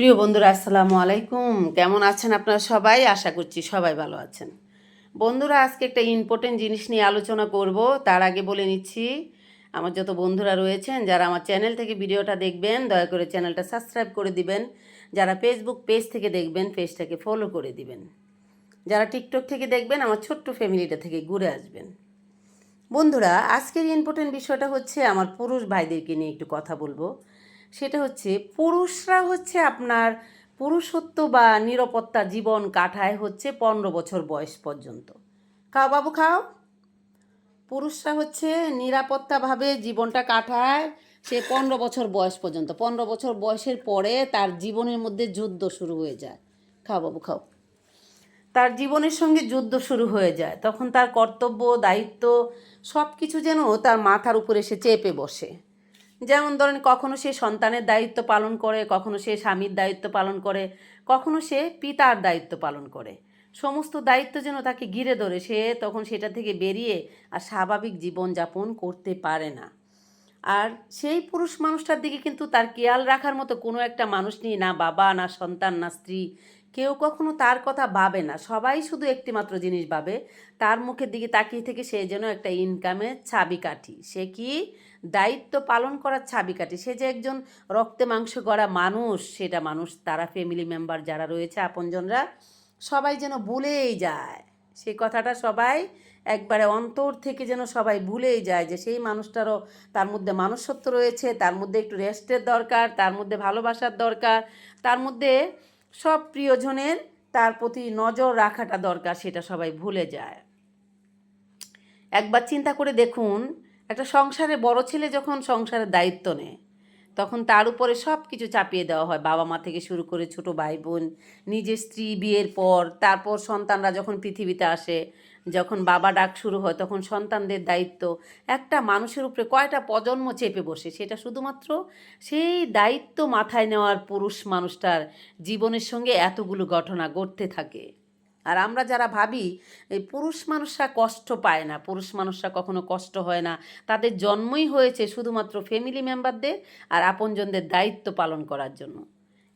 প্রিয় বন্ধুরা, আসসালামু আলাইকুম। কেমন আছেন আপনারা সবাই? আশা করছি সবাই ভালো আছেন। বন্ধুরা, আজকে একটা ইম্পর্টেন্ট জিনিস নিয়ে আলোচনা করব। তার আগে বলে নিচ্ছি, আমার যত বন্ধুরা রয়েছেন যারা আমার চ্যানেল থেকে ভিডিওটা দেখবেন, দয়া করে চ্যানেলটা সাবস্ক্রাইব করে দিবেন। যারা ফেসবুক পেজ থেকে দেখবেন, পেজটাকে ফলো করে দিবেন। যারা টিকটক থেকে দেখবেন, আমার ছোট্ট ফ্যামিলিটা থেকে ঘুরে আসবেন। বন্ধুরা, আজকের ইম্পর্টেন্ট বিষয়টা হচ্ছে আমার পুরুষ ভাইদেরকে নিয়ে একটু কথা বলবো। সেটা হচ্ছে, পুরুষরা হচ্ছে আপনার পুরুষত্ব বা নিরাপত্তা জীবন কাটায় হচ্ছে 15 বছর বয়স পর্যন্ত। খাও বাবু খাও। পুরুষরা হচ্ছে নিরাপত্তাভাবে জীবনটা কাটায় সে 15 বছর বয়স পর্যন্ত। 15 বছর বয়সের পরে তার জীবনের মধ্যে যুদ্ধ শুরু হয়ে যায়। খাও বাবু খাও। তার জীবনের সঙ্গে যুদ্ধ শুরু হয়ে যায়। তখন তার কর্তব্য, দায়িত্ব সব কিছু যেন তার মাথার উপরে এসে চেপে বসে। যেমন ধরেন, কখনো সে সন্তানের দায়িত্ব পালন করে, কখনো সে স্বামীর দায়িত্ব পালন করে, কখনো সে পিতার দায়িত্ব পালন করে। সমস্ত দায়িত্ব যেন তাকে ঘিরে ধরে, সে তখন সেটা থেকে বেরিয়ে আর স্বাভাবিক জীবনযাপন করতে পারে না। আর সেই পুরুষ মানুষটার দিকে কিন্তু তার খেয়াল রাখার মতো কোনো একটা মানুষ নেই, না বাবা, না সন্তান, না স্ত্রী। কেউ কখনো তার কথা ভাবে না। সবাই শুধু একটিমাত্র জিনিস ভাবে, তার মুখের দিকে তাকিয়ে থেকে সে যেন একটা ইনকামের চাবিকাঠি। সে কি দায়িত্ব পালন করার চাবিকাঠি। সে যে একজন রক্তে মাংস গড়া মানুষ, সেটা মানুষ তারা ফ্যামিলি মেম্বার যারা রয়েছে, আপনজনরা, সবাই যেন ভুলেই যায়। সেই কথাটা সবাই একবারে অন্তর থেকে যেন সবাই ভুলেই যায় যে সেই মানুষটারও তার মধ্যে মনুষ্যত্ব রয়েছে, তার মধ্যে একটু রেস্টের দরকার, তার মধ্যে ভালোবাসার দরকার, তার মধ্যে সব প্রিয়জনের তার প্রতি নজর রাখাটা দরকার, সেটা সবাই ভুলে যায়। একবার চিন্তা করে দেখুন, একটা সংসারে বড় ছেলে যখন সংসারের দায়িত্ব নেয়, তখন তার উপরে সব কিছু চাপিয়ে দেওয়া হয়। বাবা মা থেকে শুরু করে ছোট ভাই বোন, নিজের স্ত্রী, বিয়ের পর, তারপর সন্তানরা যখন পৃথিবীতে আসে, যখন বাবা ডাক শুরু হয়, তখন সন্তানদের দায়িত্ব। একটা মানুষের উপরে কয়টা প্রজন্ম চেপে বসে, সেটা শুধুমাত্র সেই দায়িত্ব মাথায় নেওয়ার পুরুষ মানুষটার জীবনের সঙ্গে এতগুলো ঘটনা ঘটতে থাকে। আর আমরা যারা ভাবি এই পুরুষ মানুষরা কষ্ট পায় না, পুরুষ মানুষরা কখনো কষ্ট হয় না, তাদের জন্মই হয়েছে শুধুমাত্র ফ্যামিলি মেম্বারদের আর আপনজনদের দায়িত্ব পালন করার জন্য।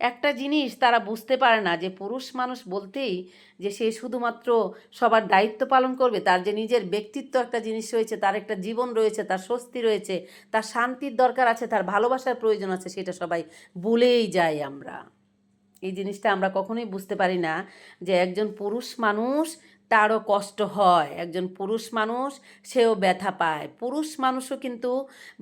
একটা জিনিস তারা বুঝতে পারে না, যে পুরুষ মানুষ বলতেই যে সে শুধুমাত্র সবার দায়িত্ব পালন করবে, তার যে নিজের ব্যক্তিত্ব একটা জিনিস রয়েছে, তার একটা জীবন রয়েছে, তার স্বস্তি রয়েছে, তার শান্তির দরকার আছে, তার ভালোবাসার প্রয়োজন আছে, সেটা সবাই ভুলেই যাই আমরা। এই জিনিসটা আমরা কখনোই বুঝতে পারি না যে একজন পুরুষ মানুষ, তারও কষ্ট হয়, একজন পুরুষ মানুষ সেও ব্যথা পায়, পুরুষ মানুষও কিন্তু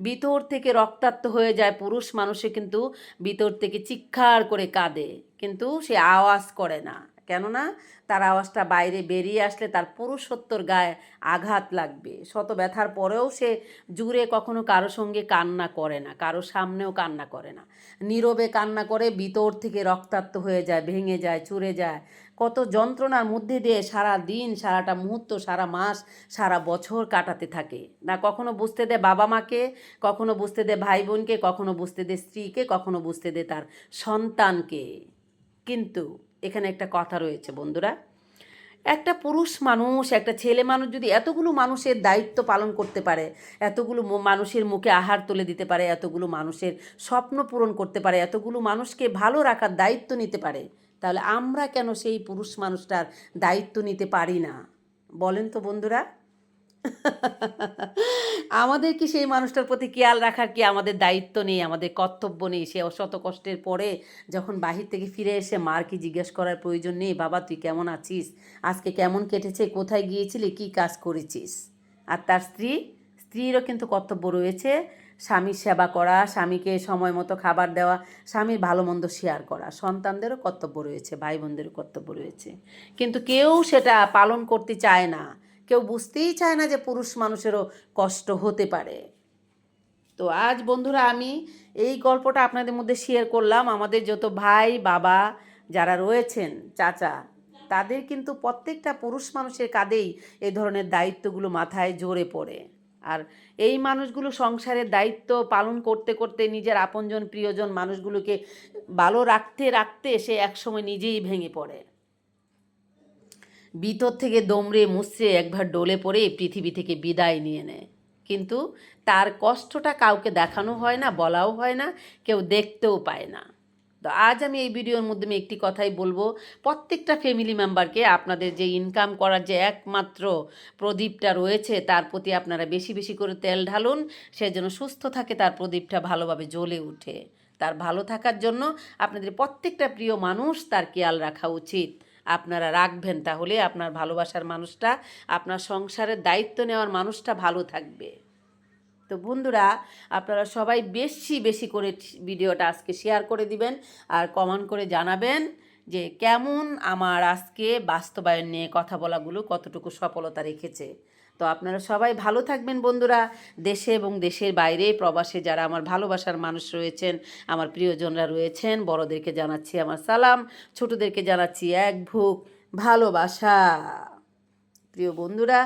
ভিতর থেকে রক্তাক্ত হয়ে যায়, পুরুষ মানুষও কিন্তু ভিতর থেকে চিৎকার করে কাঁদে, কিন্তু সে আওয়াজ করে না। কেননা তার আওয়াজটা বাইরে বেরিয়ে আসলে তার পুরুষত্বর গায়ে আঘাত লাগবে। শত ব্যথার পরেও সে জুড়ে কখনো কারো সঙ্গে কান্না করে না, কারো সামনেও কান্না করে না, নীরবে কান্না করে, ভিতর থেকে রক্তাক্ত হয়ে যায়, ভেঙে যায়, চুরে যায়। কত যন্ত্রণার মধ্যে দিয়ে সারা দিন, সারাটা মুহূর্ত, সারা মাস, সারা বছর কাটাতে থাকে। না কখনো বুঝতে দেয় বাবা মাকে, কখনো বুঝতে দেয় ভাই বোনকে, কখনো বুঝতে দেয় স্ত্রীকে, কখনো বুঝতে দেয় তার সন্তানকে। কিন্তু এখানে একটা কথা রয়েছে বন্ধুরা, একটা পুরুষ মানুষ, একটা ছেলে মানুষ যদি এতগুলো মানুষের দায়িত্ব পালন করতে পারে, এতগুলো মানুষের মুখে আহার তুলে দিতে পারে, এতগুলো মানুষের স্বপ্ন পূরণ করতে পারে, এতগুলো মানুষকে ভালো রাখার দায়িত্ব নিতে পারে, তাহলে আমরা কেন সেই পুরুষ মানুষটার দায়িত্ব নিতে পারি না? বলেন তো বন্ধুরা। আমাদের কি সেই মানুষটার প্রতি খেয়াল রাখার কি আমাদের দায়িত্ব নেই, আমাদের কর্তব্য নেই? সে শত কষ্টের পরে যখন বাহির থেকে ফিরে এসে মার কি জিজ্ঞেস করার প্রয়োজন নেই, বাবা তুই কেমন আছিস, আজকে কেমন কেটেছে, কোথায় গিয়েছিলি, কী কাজ করেছিস? আর তার স্ত্রীরও কিন্তু কর্তব্য রয়েছে, স্বামীর সেবা করা, স্বামীকে সময় মতো খাবার দেওয়া, স্বামীর ভালো মন্দ শেয়ার করা। সন্তানদেরও কর্তব্য রয়েছে, ভাই বোনদেরও কর্তব্য রয়েছে, কিন্তু কেউ সেটা পালন করতে চায় না। কেউ বুঝতেই চায় না যে পুরুষ মানুষেরও কষ্ট হতে পারে। তো আজ বন্ধুরা, আমি এই গল্পটা আপনাদের মধ্যে শেয়ার করলাম। আমাদের যত ভাই বাবা যারা রয়েছেন, চাচা, তাদের কিন্তু প্রত্যেকটা পুরুষ মানুষের কাঁধেই এই ধরনের দায়িত্বগুলো মাথায় জোরে পড়ে। আর এই মানুষগুলো সংসারের দায়িত্ব পালন করতে করতে নিজের আপনজন প্রিয়জন মানুষগুলোকে ভালো রাখতে রাখতে সে একসময় নিজেই ভেঙে পড়ে, ভিতর থেকে দমড়ে মুচড়ে একবার ডলে পড়ে পৃথিবী থেকে বিদায় নিয়ে নেয়। কিন্তু তার কষ্টটা কাউকে দেখানো হয় না, বলাও হয় না, কেউ দেখতেও পায় না। তো আজ আমি এই ভিডিওর মাধ্যমে একটি কথাই বলবো, প্রত্যেকটা ফ্যামিলি মেম্বারকে আপনাদের যে ইনকাম করার যে একমাত্র প্রদীপটা রয়েছে তার প্রতি আপনারা বেশি বেশি করে তেল ঢালুন, সে যেন সুস্থ থাকে, তার প্রদীপটা ভালোভাবে জ্বলে ওঠে। তার ভালো থাকার জন্য আপনাদের প্রত্যেকটা প্রিয় মানুষ তার খেয়াল রাখা উচিত। আপনারা রাখবেন, তাহলে আপনার ভালোবাসার মানুষটা, আপনার সংসারের দায়িত্ব নেওয়ার মানুষটা ভালো থাকবে। তো বন্ধুরা, আপনারা সবাই বেশি বেশি করে ভিডিওটা আজকে শেয়ার করে দিবেন আর কমেন্ট করে জানাবেন যে কেমন আমার আজকে বাস্তবায়ন নিয়ে কথা বলাগুলো কতটুকু সফলতা রেখেছে। তো আপনারা সবাই ভালো থাকবেন বন্ধুরা। দেশে এবং দেশের বাইরে প্রবাসে যারা আমার ভালোবাসার মানুষ রয়েছেন, আমার প্রিয়জনরা রয়েছেন, বড়দেরকে জানাচ্ছি আমার সালাম, ছোটদেরকে জানাচ্ছি এক বুক ভালোবাসা। প্রিয় বন্ধুরা,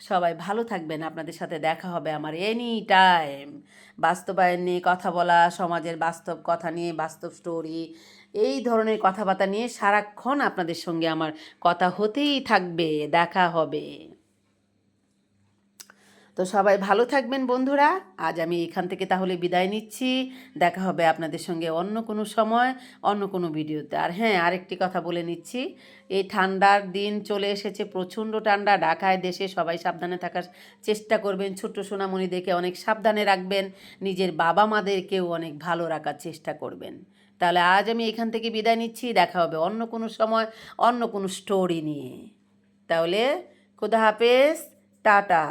সবাই ভালো থাকবেন। আপনাদের সাথে দেখা হবে আমার এনি টাইম বাস্তবায়ন নিয়ে কথা বলা, সমাজের বাস্তব কথা নিয়ে, বাস্তব স্টোরি, এই ধরনের কথাবার্তা নিয়ে সারাক্ষণ আপনাদের সঙ্গে আমার কথা হতেই থাকবে, দেখা হবে। তো সবাই ভালো থাকবেন বন্ধুরা। আজ আমি এখান থেকে তাহলে বিদায় নিচ্ছি। দেখা হবে আপনাদের সঙ্গে অন্য কোনো সময়, অন্য কোনো ভিডিওতে। আর হ্যাঁ, আরেকটি কথা বলে নিচ্ছি, এই ঠান্ডার দিন চলে এসেছে, প্রচণ্ড ঠান্ডা। ঢাকায় দেশে সবাই সাবধানে থাকার চেষ্টা করবেন, ছোট্ট সোনামণিদেরকে অনেক সাবধানে রাখবেন, নিজের বাবা মাদেরকেও অনেক ভালো রাখার চেষ্টা করবেন। তাহলে আজ আমি এখান থেকে বিদায় নিচ্ছি। দেখা হবে অন্য কোনো সময়, অন্য কোনো স্টোরি নিয়ে। তাহলে খোদা হাফেজ, টাটা।